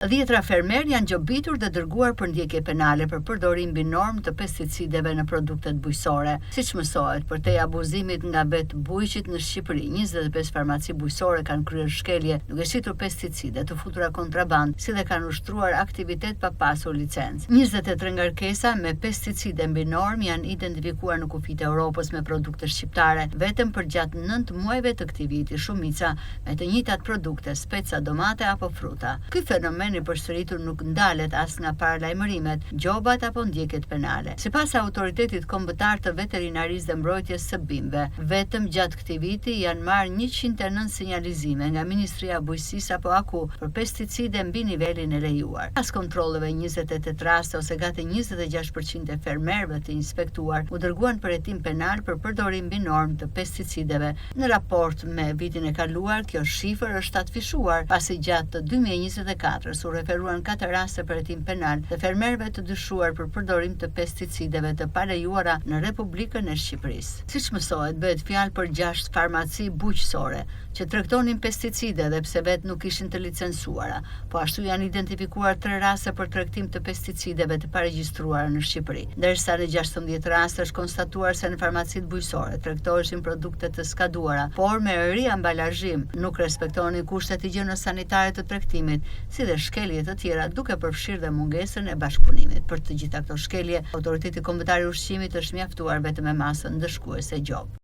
10 fermer janë gjobitur dhe dërguar për ndjekje penale për përdorim mbi normë të pesticideve në produktet bujqësore. Siç mësohet, përtej abuzimit nga vet bujqit në Shqipëri, 25 farmaci bujqësore kanë kryer shkelje duke shitur pesticide të futura kontraband, si dhe kanë ushtruar aktivitet pa pasur licencë. 23 ngarkesa me pesticide mbi normë janë identifikuar në kufit e Europës me produkte shqiptare. Vetëm për gjatë 9 muajve të këtij viti, shumica me të njëjtat produkte, speca, domate apo fruta. Ky fenomen i përsëritur nuk ndalet as nga paralajmërimet, gjobat apo ndjekjet penale. Sipas autoritetit kombëtar të veterinarisë dhe mbrojtjes së bimëve, vetëm gjatë këtij viti janë marrë 109 sinjalizime nga Ministria e Bujqësisë apo AKU për pesticide mbi nivelin e lejuar. Pas kontrolleve, 28 raste ose gati 26% e fermerëve të inspektuar u dërguan për hetim penal për përdorim mbi normë të pesticideve. Në raport me vitin e kaluar, kjo shifër është atfishuar, pasi gjatë 2024 u referuan 4 raste për hetim penal të fermerëve të dyshuar për përdorim të pesticideve të palejuara në Republikën e Shqipërisë. Siç mësohet, bëhet fjalë për 6 farmaci bujqësore që tregtonin pesticide dhe pse vetë nuk ishin të licencuara, po ashtu janë identifikuar 3 raste për tregtim të pesticideve të paregjistruara në Shqipëri, ndërsa në 16 raste është konstatuar se në farmacitë bujqësore tregtoheshin produkte të skaduara, por me riambalazhim nuk respektonin kushtet higjieno-sanitare të tregtimit, si dhe shkelje të tjera, duke përfshirë dhe mungesën e bashkëpunimit. Për të gjitha këto shkelje, autoriteti kombëtar i ushqimit është mjaftuar vetëm me masën ndëshkuese gjop.